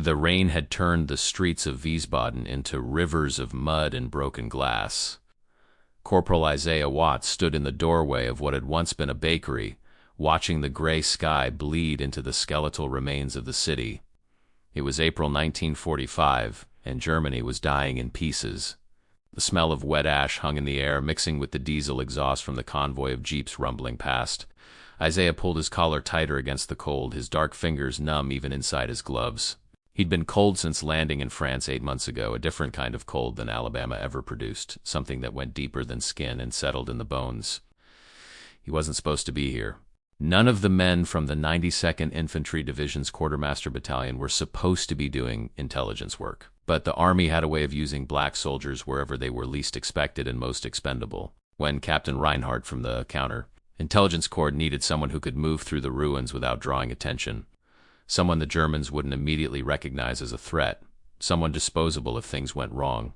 The rain had turned the streets of Wiesbaden into rivers of mud and broken glass. Corporal Isaiah Watts stood in the doorway of what had once been a bakery, watching the gray sky bleed into the skeletal remains of the city. It was April 1945, and Germany was dying in pieces. The smell of wet ash hung in the air, mixing with the diesel exhaust from the convoy of jeeps rumbling past. Isaiah pulled his collar tighter against the cold, his dark fingers numb even inside his gloves. He'd been cold since landing in France 8 months ago, a different kind of cold than Alabama ever produced, something that went deeper than skin and settled in the bones. He wasn't supposed to be here. None of the men from the 92nd Infantry Division's Quartermaster Battalion were supposed to be doing intelligence work. But the Army had a way of using black soldiers wherever they were least expected and most expendable. When Captain Reinhardt from the Counter Intelligence Corps needed someone who could move through the ruins without drawing attention, someone the Germans wouldn't immediately recognize as a threat, someone disposable if things went wrong,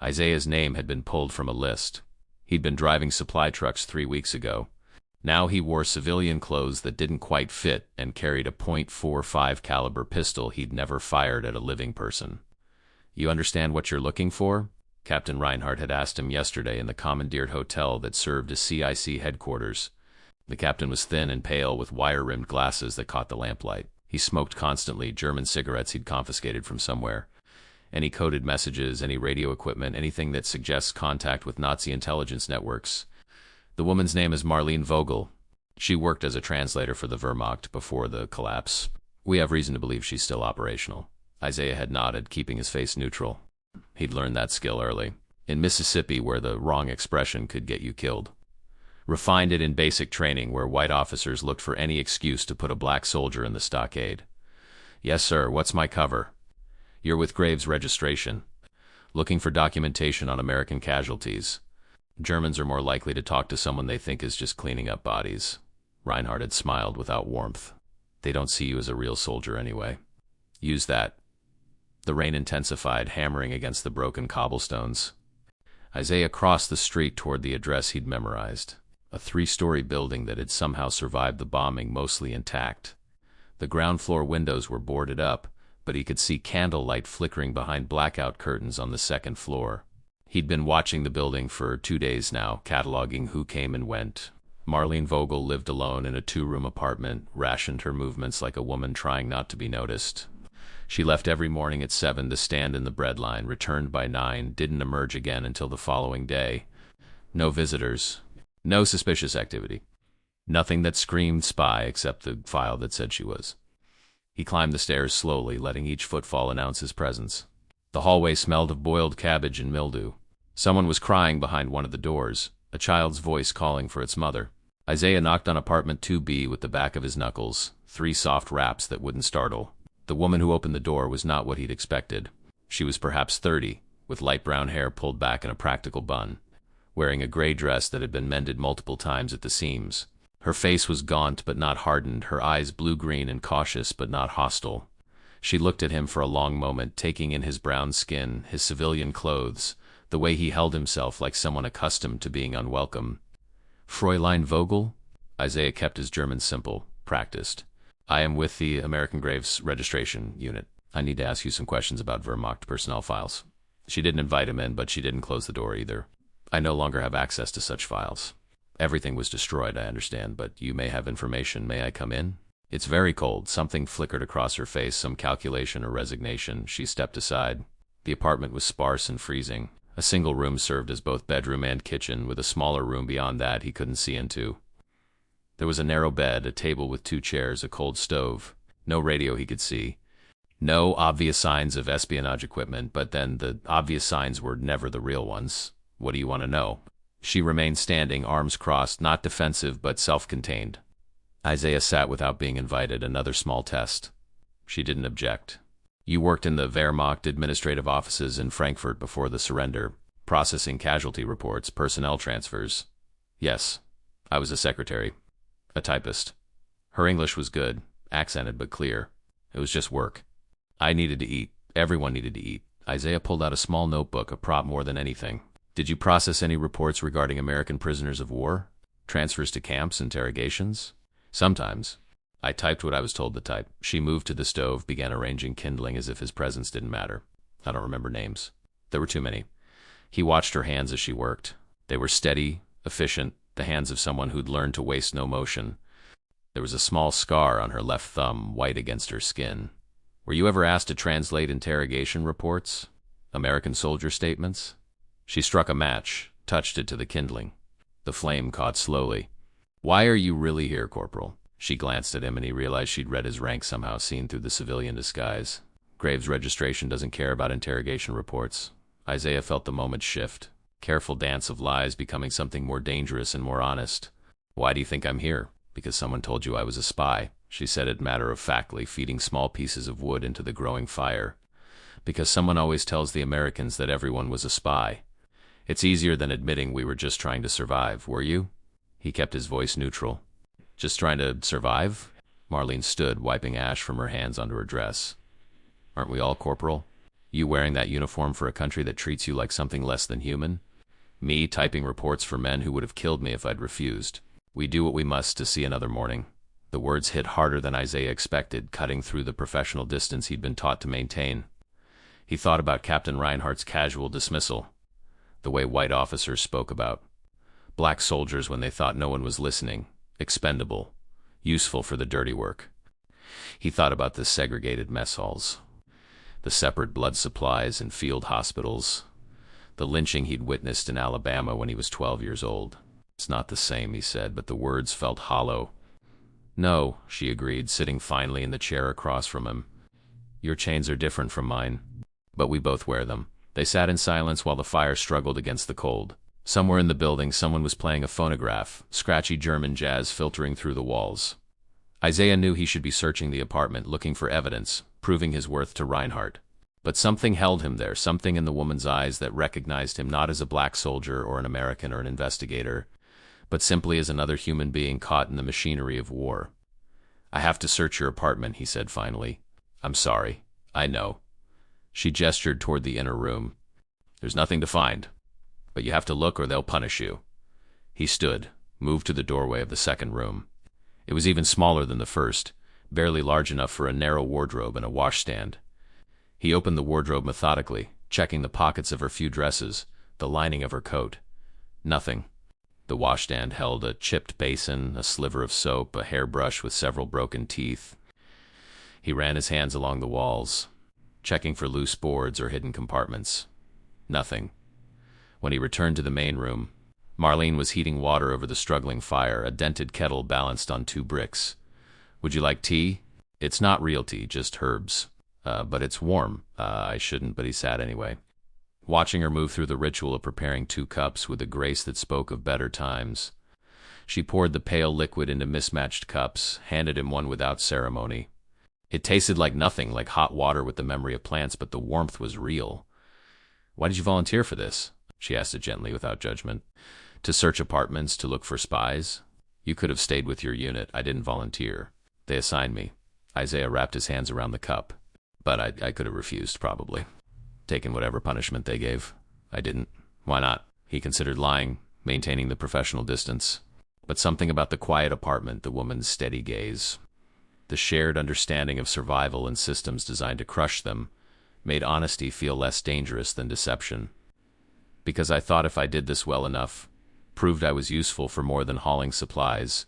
Isaiah's name had been pulled from a list. He'd been driving supply trucks 3 weeks ago. Now he wore civilian clothes that didn't quite fit and carried a .45 caliber pistol he'd never fired at a living person. "You understand what you're looking for?" Captain Reinhardt had asked him yesterday in the commandeered hotel that served as CIC headquarters. The captain was thin and pale with wire-rimmed glasses that caught the lamplight. He smoked constantly, German cigarettes he'd confiscated from somewhere. Any coded messages, any radio equipment, anything that suggests contact with Nazi intelligence networks. The woman's name is Marlene Vogel. She worked as a translator for the Wehrmacht before the collapse. We have reason to believe she's still operational. Isaiah had nodded, keeping his face neutral. He'd learned that skill early. In Mississippi, where the wrong expression could get you killed. Refined it in basic training, where white officers looked for any excuse to put a black soldier in the stockade. "Yes, sir. What's my cover?" "You're with Graves Registration. Looking for documentation on American casualties. Germans are more likely to talk to someone they think is just cleaning up bodies." Reinhardt had smiled without warmth. "They don't see you as a real soldier anyway. Use that." The rain intensified, hammering against the broken cobblestones. Isaiah crossed the street toward the address he'd memorized. A 3-story building that had somehow survived the bombing, mostly intact. The ground floor windows were boarded up, but he could see candlelight flickering behind blackout curtains on the 2nd floor. He'd been watching the building for 2 days now, cataloging who came and went. Marlene Vogel lived alone in a 2-room apartment, rationed her movements like a woman trying not to be noticed. She left every morning at 7 to stand in the bread line, returned by 9, didn't emerge again until the following day. No visitors. No suspicious activity. Nothing that screamed spy except the file that said she was. He climbed the stairs slowly, letting each footfall announce his presence. The hallway smelled of boiled cabbage and mildew. Someone was crying behind one of the doors, a child's voice calling for its mother. Isaiah knocked on apartment 2B with the back of his knuckles, 3 soft raps that wouldn't startle. The woman who opened the door was not what he'd expected. She was perhaps 30, with light brown hair pulled back in a practical bun, wearing a gray dress that had been mended multiple times at the seams. Her face was gaunt but not hardened, her eyes blue-green and cautious but not hostile. She looked at him for a long moment, taking in his brown skin, his civilian clothes, the way he held himself like someone accustomed to being unwelcome. "Fräulein Vogel?" Isaiah kept his German simple, practiced. "I am with the American Graves Registration Unit. I need to ask you some questions about Wehrmacht personnel files." She didn't invite him in, but she didn't close the door either. "I no longer have access to such files. Everything was destroyed, I understand, but you may have information. May I come in?" "It's very cold." Something flickered across her face, some calculation or resignation. She stepped aside. The apartment was sparse and freezing. A single room served as both bedroom and kitchen, with a smaller room beyond that he couldn't see into. There was a narrow bed, a table with 2 chairs, a cold stove. No radio he could see. No obvious signs of espionage equipment, but then the obvious signs were never the real ones. "What do you want to know?" She remained standing, arms crossed, not defensive but self-contained. Isaiah sat without being invited, another small test. She didn't object. "You worked in the Wehrmacht administrative offices in Frankfurt before the surrender, processing casualty reports, personnel transfers." "Yes. I was a secretary. A typist." Her English was good, accented but clear. It was just work. "I needed to eat. Everyone needed to eat." Isaiah pulled out a small notebook, a prop more than anything. "Did you process any reports regarding American prisoners of war? Transfers to camps, interrogations?" "Sometimes. I typed what I was told to type. She moved to the stove, began arranging kindling as if his presence didn't matter. I don't remember names. There were too many. He watched her hands as she worked. They were steady, efficient, the hands of someone who'd learned to waste no motion. There was a small scar on her left thumb, white against her skin. Were you ever asked to translate interrogation reports? American soldier statements? She struck a match, touched it to the kindling. The flame caught slowly. Why are you really here, Corporal? She glanced at him and he realized she'd read his rank somehow, seen through the civilian disguise. Graves Registration doesn't care about interrogation reports. Isaiah felt the moment shift. Careful dance of lies becoming something more dangerous and more honest. Why do you think I'm here? Because someone told you I was a spy. She said it matter-of-factly, feeding small pieces of wood into the growing fire. Because someone always tells the Americans that everyone was a spy. It's easier than admitting we were just trying to survive, were you? He kept his voice neutral. Just trying to survive? Marlene stood, wiping ash from her hands onto her dress. Aren't we all, Corporal? You wearing that uniform for a country that treats you like something less than human? Me typing reports for men who would have killed me if I'd refused. We do what we must to see another morning. The words hit harder than Isaiah expected, cutting through the professional distance he'd been taught to maintain. He thought about Captain Reinhardt's casual dismissal, the way white officers spoke about black soldiers when they thought no one was listening, expendable, useful for the dirty work. He thought about the segregated mess halls, the separate blood supplies in field hospitals, the lynching he'd witnessed in Alabama when he was 12 years old. It's not the same, he said, but the words felt hollow. No, she agreed, sitting finally in the chair across from him. Your chains are different from mine, but we both wear them. They sat in silence while the fire struggled against the cold. Somewhere in the building, someone was playing a phonograph, scratchy German jazz filtering through the walls. Isaiah knew he should be searching the apartment, looking for evidence, proving his worth to Reinhardt. But something held him there, something in the woman's eyes that recognized him not as a black soldier or an American or an investigator, but simply as another human being caught in the machinery of war. I have to search your apartment, he said finally. I'm sorry. I know. She gestured toward the inner room. There's nothing to find, but you have to look or they'll punish you. He stood, moved to the doorway of the second room. It was even smaller than the first, barely large enough for a narrow wardrobe and a washstand. He opened the wardrobe methodically, checking the pockets of her few dresses, the lining of her coat. Nothing. The washstand held a chipped basin, a sliver of soap, a hairbrush with several broken teeth. He ran his hands along the walls, checking for loose boards or hidden compartments. Nothing. When he returned to the main room, Marlene was heating water over the struggling fire, a dented kettle balanced on 2 bricks. Would you like tea? It's not real tea, just herbs. But it's warm. I shouldn't, but he sat anyway. Watching her move through the ritual of preparing 2 cups with a grace that spoke of better times. She poured the pale liquid into mismatched cups, handed him one without ceremony. It tasted like nothing, like hot water with the memory of plants, but the warmth was real. Why did you volunteer for this? She asked it gently, without judgment. To search apartments, to look for spies? You could have stayed with your unit. I didn't volunteer. They assigned me. Isaiah wrapped his hands around the cup. But I could have refused, probably. Taken whatever punishment they gave. I didn't. Why not? He considered lying, maintaining the professional distance. But something about the quiet apartment, the woman's steady gaze, the shared understanding of survival and systems designed to crush them, made honesty feel less dangerous than deception. Because I thought if I did this well enough, proved I was useful for more than hauling supplies,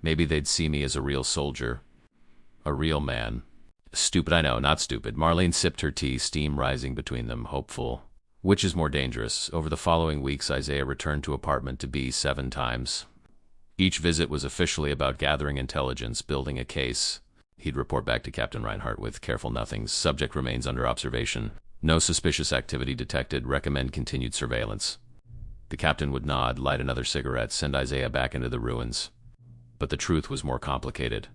maybe they'd see me as a real soldier. A real man. Stupid, I know, not stupid. Marlene sipped her tea, steam rising between them, hopeful. Which is more dangerous? Over the following weeks, Isaiah returned to apartment to B 7 times. Each visit was officially about gathering intelligence, building a case. He'd report back to Captain Reinhardt with careful nothings. Subject remains under observation. No suspicious activity detected. Recommend continued surveillance. The captain would nod, light another cigarette, send Isaiah back into the ruins. But the truth was more complicated.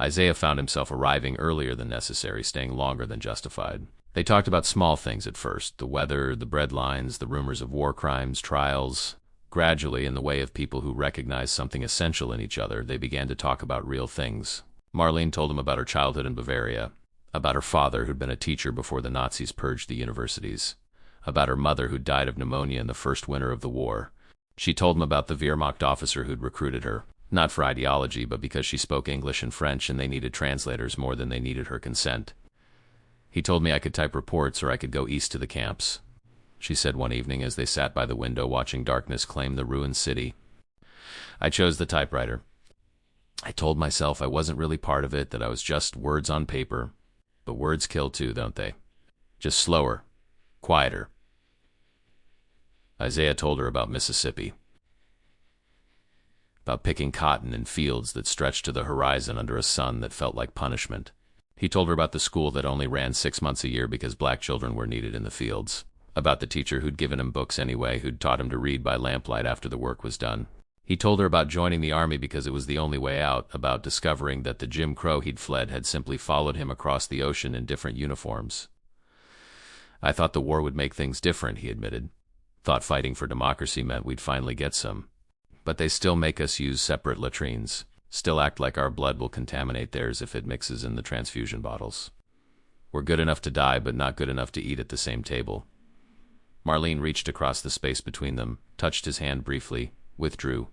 Isaiah found himself arriving earlier than necessary, staying longer than justified. They talked about small things at first, the weather, the bread lines, the rumors of war crimes, trials. Gradually, in the way of people who recognized something essential in each other, they began to talk about real things. Marlene told him about her childhood in Bavaria, about her father who'd been a teacher before the Nazis purged the universities, about her mother who died of pneumonia in the first winter of the war. She told him about the Wehrmacht officer who'd recruited her. Not for ideology, but because she spoke English and French and they needed translators more than they needed her consent. He told me I could type reports or I could go east to the camps, she said one evening as they sat by the window watching darkness claim the ruined city. I chose the typewriter. I told myself I wasn't really part of it, that I was just words on paper. But words kill too, don't they? Just slower, quieter. Isaiah told her about Mississippi, about picking cotton in fields that stretched to the horizon under a sun that felt like punishment. He told her about the school that only ran 6 months a year because black children were needed in the fields, about the teacher who'd given him books anyway, who'd taught him to read by lamplight after the work was done. He told her about joining the army because it was the only way out, about discovering that the Jim Crow he'd fled had simply followed him across the ocean in different uniforms. I thought the war would make things different, he admitted. Thought fighting for democracy meant we'd finally get some. But they still make us use separate latrines, still act like our blood will contaminate theirs if it mixes in the transfusion bottles. We're good enough to die, but not good enough to eat at the same table. Marlene reached across the space between them, touched his hand briefly, withdrew.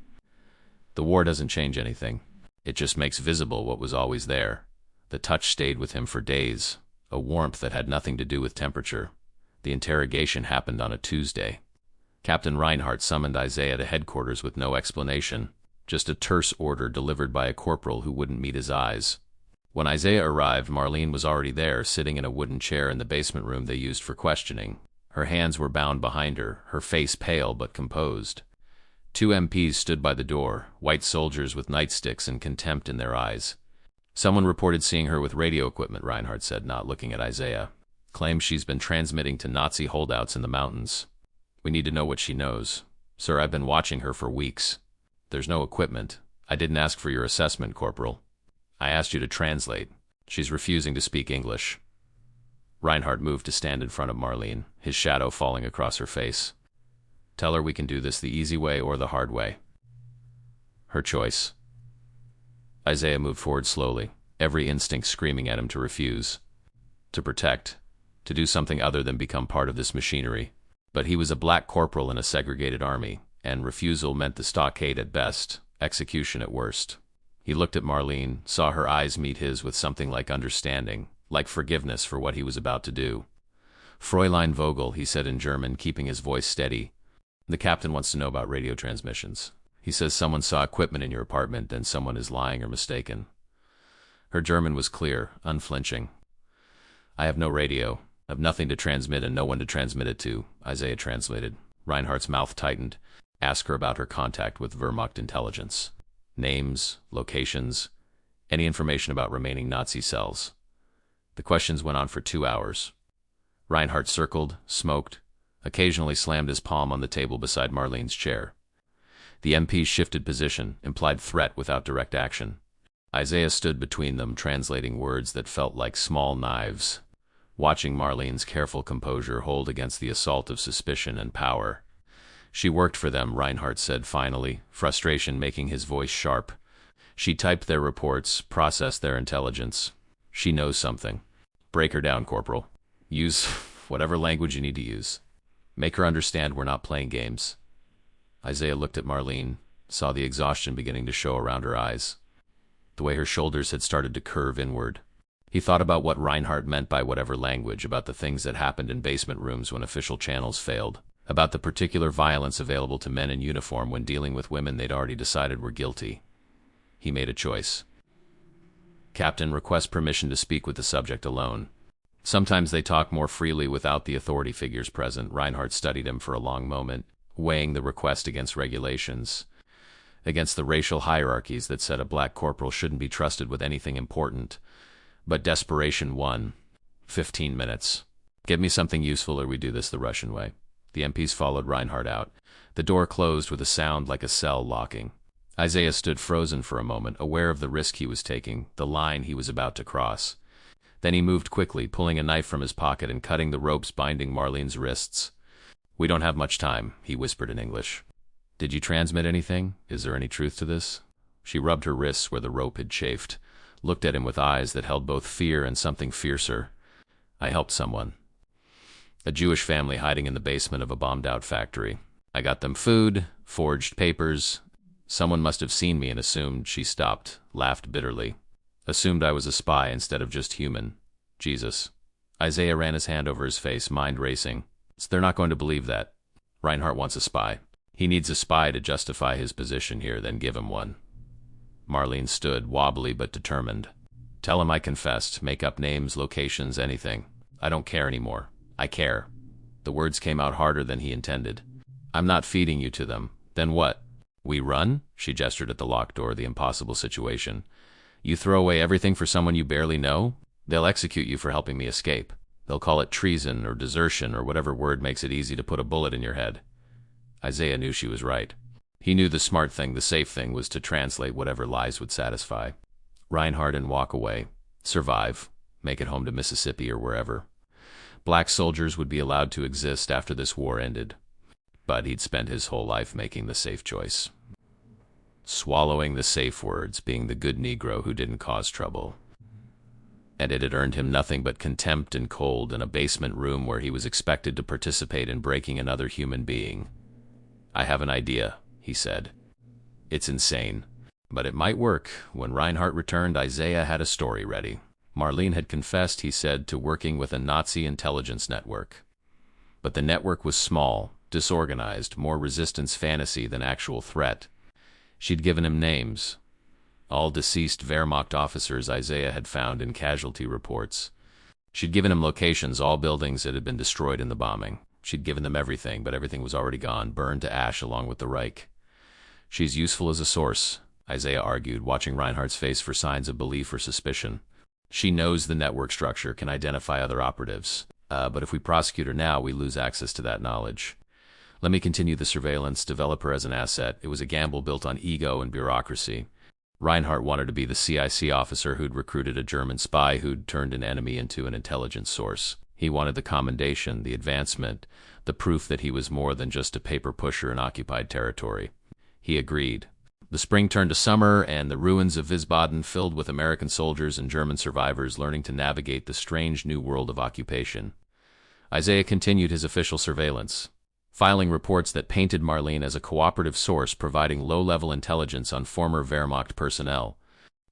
The war doesn't change anything. It just makes visible what was always there. The touch stayed with him for days, a warmth that had nothing to do with temperature. The interrogation happened on a Tuesday. Captain Reinhardt summoned Isaiah to headquarters with no explanation, just a terse order delivered by a corporal who wouldn't meet his eyes. When Isaiah arrived, Marlene was already there, sitting in a wooden chair in the basement room they used for questioning. Her hands were bound behind her, her face pale but composed. 2 MPs stood by the door, white soldiers with nightsticks and contempt in their eyes. Someone reported seeing her with radio equipment, Reinhardt said, not looking at Isaiah. Claims she's been transmitting to Nazi holdouts in the mountains. We need to know what she knows. Sir, I've been watching her for weeks. There's no equipment. I didn't ask for your assessment, Corporal. I asked you to translate. She's refusing to speak English. Reinhardt moved to stand in front of Marlene, his shadow falling across her face. Tell her we can do this the easy way or the hard way. Her choice. Isaiah moved forward slowly, every instinct screaming at him to refuse, to protect, to do something other than become part of this machinery. But he was a black corporal in a segregated army, and refusal meant the stockade at best, execution at worst. He looked at Marlene, saw her eyes meet his with something like understanding, like forgiveness for what he was about to do. Fräulein Vogel, he said in German, keeping his voice steady. The captain wants to know about radio transmissions. He says someone saw equipment in your apartment and someone is lying or mistaken. Her German was clear, unflinching. I have no radio. I have nothing to transmit and no one to transmit it to, Isaiah translated. Reinhardt's mouth tightened. Ask her about her contact with Wehrmacht intelligence. Names, locations, any information about remaining Nazi cells. The questions went on for 2 hours. Reinhardt circled, smoked, occasionally slammed his palm on the table beside Marlene's chair. The MP shifted position, implied threat without direct action. Isaiah stood between them, translating words that felt like small knives, watching Marlene's careful composure hold against the assault of suspicion and power. She worked for them, Reinhardt said finally, frustration making his voice sharp. She typed their reports, processed their intelligence. She knows something. Break her down, Corporal. Use whatever language you need to use. Make her understand we're not playing games. Isaiah looked at Marlene, saw the exhaustion beginning to show around her eyes, the way her shoulders had started to curve inward. He thought about what Reinhardt meant by whatever language, about the things that happened in basement rooms when official channels failed, about the particular violence available to men in uniform when dealing with women they'd already decided were guilty. He made a choice. Captain, request permission to speak with the subject alone. Sometimes they talk more freely without the authority figures present. Reinhardt studied him for a long moment, weighing the request against regulations, against the racial hierarchies that said a black corporal shouldn't be trusted with anything important. But desperation won. 15 minutes. Give me something useful or we do this the Russian way. The MPs followed Reinhardt out. The door closed with a sound like a cell locking. Isaiah stood frozen for a moment, aware of the risk he was taking, the line he was about to cross. Then he moved quickly, pulling a knife from his pocket and cutting the ropes binding Marlene's wrists. We don't have much time, he whispered in English. Did you transmit anything? Is there any truth to this? She rubbed her wrists where the rope had chafed, looked at him with eyes that held both fear and something fiercer. I helped someone. A Jewish family hiding in the basement of a bombed-out factory. I got them food, forged papers, Someone must have seen me and assumed. She stopped, laughed bitterly. Assumed I was a spy instead of just human. Jesus. Isaiah ran his hand over his face, mind racing. They're not going to believe that. Reinhardt wants a spy. He needs a spy to justify his position here, then give him one. Marlene stood, wobbly but determined. Tell him I confessed. Make up names, locations, anything. I don't care anymore. I care. The words came out harder than he intended. I'm not feeding you to them. Then what? We run? She gestured at the locked door, the impossible situation. You throw away everything for someone you barely know? They'll execute you for helping me escape. They'll call it treason or desertion or whatever word makes it easy to put a bullet in your head. Isaiah knew she was right. He knew the smart thing, the safe thing, was to translate whatever lies would satisfy. Reinhardt and walk away. Survive. Make it home to Mississippi or wherever. Black soldiers would be allowed to exist after this war ended. But he'd spent his whole life making the safe choice. Swallowing the safe words, being the good Negro who didn't cause trouble. And it had earned him nothing but contempt and cold in a basement room where he was expected to participate in breaking another human being. I have an idea, he said. It's insane, but it might work. When Reinhardt returned, Isaiah had a story ready. Marlene had confessed, he said, to working with a Nazi intelligence network. But the network was small, disorganized, more resistance fantasy than actual threat. She'd given him names. All deceased Wehrmacht officers Isaiah had found in casualty reports. She'd given him locations, all buildings that had been destroyed in the bombing. She'd given them everything, but everything was already gone, burned to ash along with the Reich. She's useful as a source, Isaiah argued, watching Reinhardt's face for signs of belief or suspicion. She knows the network structure, can identify other operatives. But if we prosecute her now, we lose access to that knowledge. Let me continue the surveillance, develop her as an asset. It was a gamble built on ego and bureaucracy. Reinhardt wanted to be the CIC officer who'd recruited a German spy who'd turned an enemy into an intelligence source. He wanted the commendation, the advancement, the proof that he was more than just a paper pusher in occupied territory. He agreed. The spring turned to summer, and the ruins of Wiesbaden filled with American soldiers and German survivors learning to navigate the strange new world of occupation. Isaiah continued his official surveillance, filing reports that painted Marlene as a cooperative source providing low-level intelligence on former Wehrmacht personnel.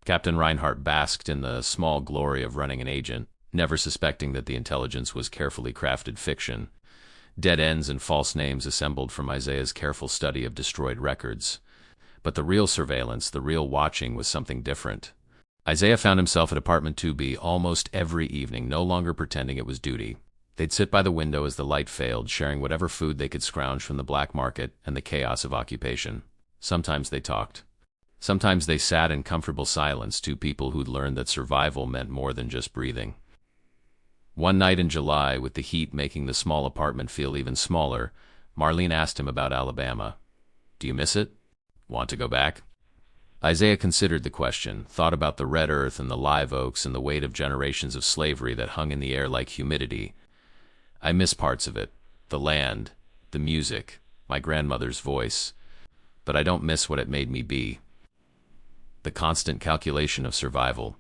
Captain Reinhardt basked in the small glory of running an agent, never suspecting that the intelligence was carefully crafted fiction. Dead ends and false names assembled from Isaiah's careful study of destroyed records. But the real surveillance, the real watching, was something different. Isaiah found himself at apartment 2B almost every evening, no longer pretending it was duty. They'd sit by the window as the light failed, sharing whatever food they could scrounge from the black market and the chaos of occupation. Sometimes they talked. Sometimes they sat in comfortable silence, two people who'd learned that survival meant more than just breathing. One night in July, with the heat making the small apartment feel even smaller, Marlene asked him about Alabama. Do you miss it? Want to go back? Isaiah considered the question, thought about the red earth and the live oaks and the weight of generations of slavery that hung in the air like humidity. I miss parts of it, the land, the music, my grandmother's voice, but I don't miss what it made me be. The constant calculation of survival.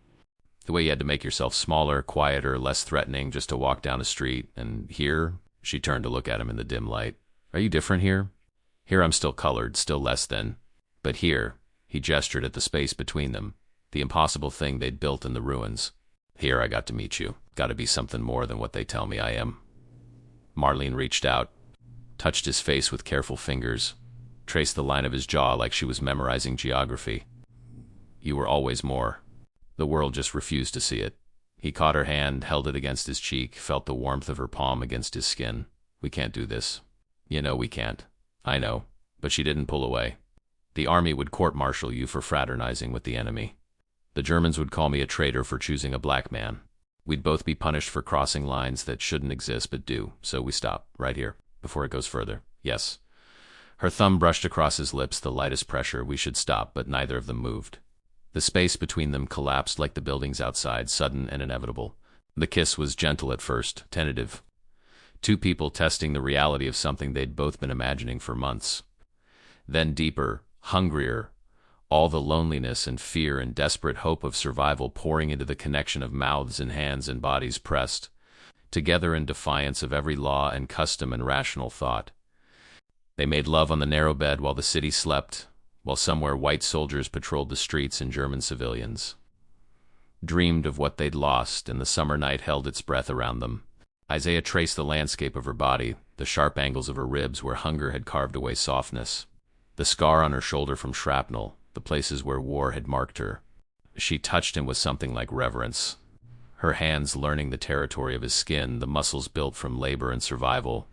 The way you had to make yourself smaller, quieter, less threatening just to walk down a street. And here, she turned to look at him in the dim light. Are you different here? Here I'm still colored, still less than. But here, he gestured at the space between them, the impossible thing they'd built in the ruins. Here I got to meet you. Got to be something more than what they tell me I am. Marlene reached out, touched his face with careful fingers, traced the line of his jaw like she was memorizing geography. You were always more. The world just refused to see it. He caught her hand, held it against his cheek, felt the warmth of her palm against his skin. We can't do this. You know we can't. I know. But she didn't pull away. The army would court-martial you for fraternizing with the enemy. The Germans would call me a traitor for choosing a black man. We'd both be punished for crossing lines that shouldn't exist but do. So we stop, right here, before it goes further. Yes. Her thumb brushed across his lips, the lightest pressure. We should stop, but neither of them moved. The space between them collapsed like the buildings outside, sudden and inevitable. The kiss was gentle at first, tentative. Two people testing the reality of something they'd both been imagining for months. Then deeper, hungrier, all the loneliness and fear and desperate hope of survival pouring into the connection of mouths and hands and bodies pressed, together in defiance of every law and custom and rational thought. They made love on the narrow bed while the city slept, while somewhere white soldiers patrolled the streets and German civilians dreamed of what they'd lost, and the summer night held its breath around them. Isaiah traced the landscape of her body, the sharp angles of her ribs where hunger had carved away softness, the scar on her shoulder from shrapnel, the places where war had marked her. She touched him with something like reverence, her hands learning the territory of his skin, the muscles built from labor and survival,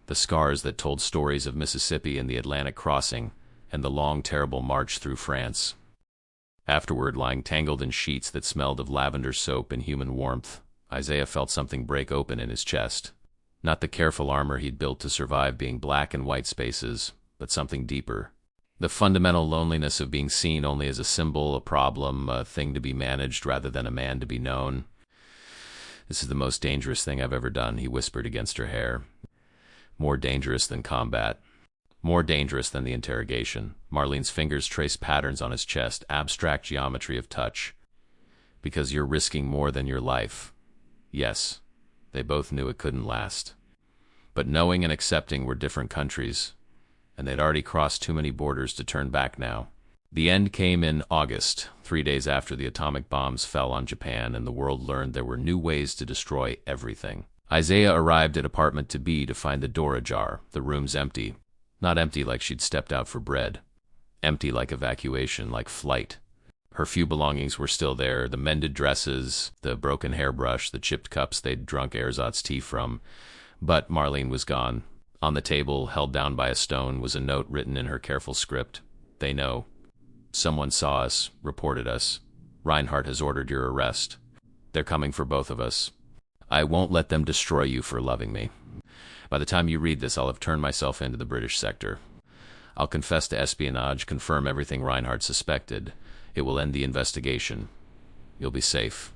the scars that told stories of Mississippi and the Atlantic crossing, and the long, terrible march through France. Afterward, lying tangled in sheets that smelled of lavender soap and human warmth, Isaiah felt something break open in his chest. Not the careful armor he'd built to survive being black and white spaces, but something deeper. The fundamental loneliness of being seen only as a symbol, a problem, a thing to be managed rather than a man to be known. "This is the most dangerous thing I've ever done," he whispered against her hair. "More dangerous than combat. More dangerous than the interrogation." Marlene's fingers traced patterns on his chest, abstract geometry of touch. "Because you're risking more than your life." Yes, they both knew it couldn't last. But knowing and accepting were different countries, and they'd already crossed too many borders to turn back now. The end came in August, 3 days after the atomic bombs fell on Japan and the world learned there were new ways to destroy everything. Isaiah arrived at apartment to B to find the door ajar, the rooms empty. Not empty like she'd stepped out for bread. Empty like evacuation, like flight. Her few belongings were still there, the mended dresses, the broken hairbrush, the chipped cups they'd drunk ersatz tea from. But Marlene was gone. On the table, held down by a stone, was a note written in her careful script. "They know. Someone saw us, reported us. Reinhardt has ordered your arrest. They're coming for both of us. I won't let them destroy you for loving me. By the time you read this, I'll have turned myself into the British sector. I'll confess to espionage, confirm everything Reinhardt suspected. It will end the investigation. You'll be safe.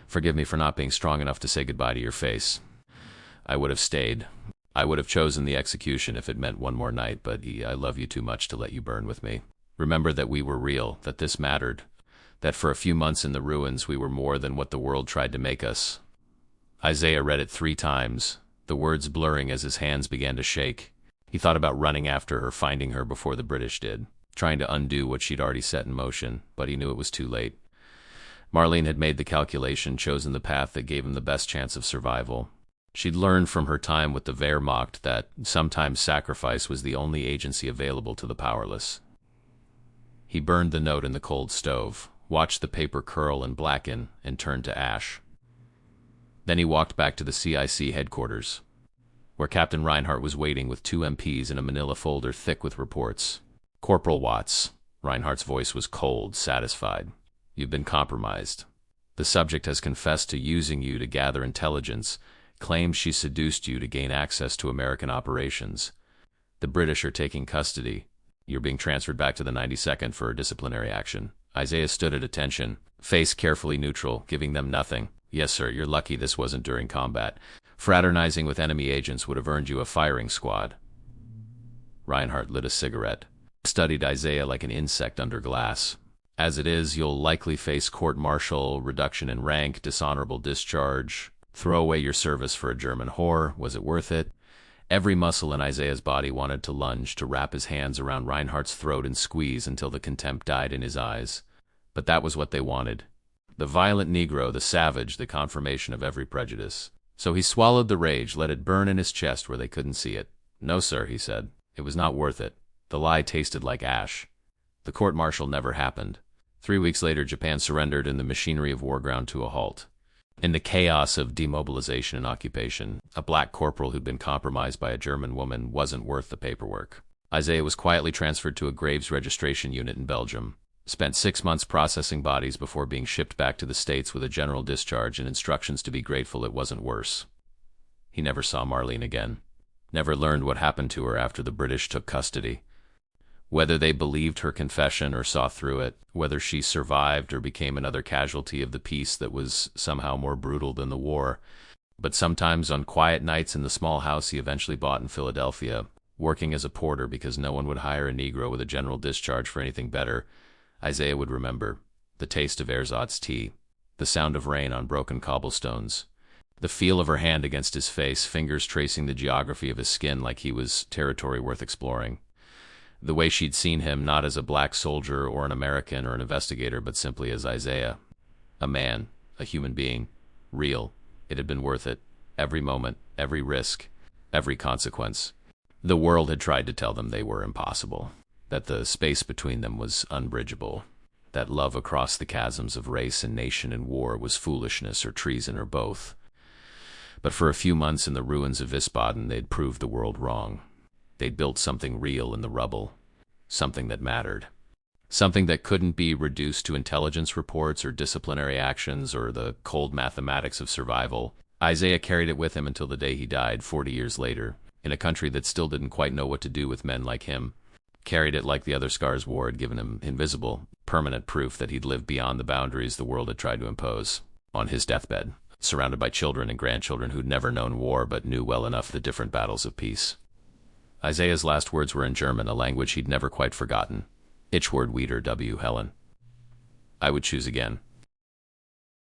Forgive me for not being strong enough to say goodbye to your face. I would have stayed. I would have chosen the execution if it meant one more night, but I love you too much to let you burn with me. Remember that we were real, that this mattered, that for a few months in the ruins we were more than what the world tried to make us." Isaiah read it 3 times, the words blurring as his hands began to shake. He thought about running after her, finding her before the British did, trying to undo what she'd already set in motion, but he knew it was too late. Marlene had made the calculation, chosen the path that gave him the best chance of survival. She'd learned from her time with the Wehrmacht that sometimes sacrifice was the only agency available to the powerless. He burned the note in the cold stove, watched the paper curl and blacken, and turn to ash. Then he walked back to the CIC headquarters, where Captain Reinhardt was waiting with 2 MPs in a manila folder thick with reports. "Corporal Watts." Reinhardt's voice was cold, satisfied. "You've been compromised. The subject has confessed to using you to gather intelligence, claims she seduced you to gain access to American operations. The British are taking custody. You're being transferred back to the 92nd for disciplinary action." Isaiah stood at attention, face carefully neutral, giving them nothing. "Yes, sir, you're lucky this wasn't during combat. Fraternizing with enemy agents would have earned you a firing squad." Reinhardt lit a cigarette, studied Isaiah like an insect under glass. "As it is, you'll likely face court-martial, reduction in rank, dishonorable discharge. Throw away your service for a German whore. Was it worth it?" Every muscle in Isaiah's body wanted to lunge, to wrap his hands around Reinhardt's throat and squeeze until the contempt died in his eyes. But that was what they wanted. The violent Negro, the savage, the confirmation of every prejudice. So he swallowed the rage, let it burn in his chest where they couldn't see it. "No, sir," he said. "It was not worth it." The lie tasted like ash. The court-martial never happened. 3 weeks later, Japan surrendered and the machinery of war ground to a halt. In the chaos of demobilization and occupation, a black corporal who'd been compromised by a German woman wasn't worth the paperwork. Isaiah was quietly transferred to a graves registration unit in Belgium, spent 6 months processing bodies before being shipped back to the States with a general discharge and instructions to be grateful it wasn't worse. He never saw Marlene again, never learned what happened to her after the British took custody. Whether they believed her confession or saw through it, whether she survived or became another casualty of the peace that was somehow more brutal than the war. But sometimes on quiet nights in the small house he eventually bought in Philadelphia, working as a porter because no one would hire a Negro with a general discharge for anything better, Isaiah would remember the taste of ersatz tea, the sound of rain on broken cobblestones, the feel of her hand against his face, fingers tracing the geography of his skin like he was territory worth exploring. The way she'd seen him, not as a black soldier or an American or an investigator, but simply as Isaiah. A man, a human being, real. It had been worth it. Every moment, every risk, every consequence. The world had tried to tell them they were impossible, that the space between them was unbridgeable, that love across the chasms of race and nation and war was foolishness or treason or both. But for a few months in the ruins of Wiesbaden, they'd proved the world wrong. They'd built something real in the rubble, something that mattered, something that couldn't be reduced to intelligence reports or disciplinary actions or the cold mathematics of survival. Isaiah carried it with him until the day he died 40 years later, in a country that still didn't quite know what to do with men like him. Carried it like the other scars war had given him invisible, permanent proof that he'd lived beyond the boundaries the world had tried to impose. On his deathbed, surrounded by children and grandchildren who'd never known war but knew well enough the different battles of peace. Isaiah's last words were in German, a language he'd never quite forgotten. Ich würde wieder W. Helen. I would choose again.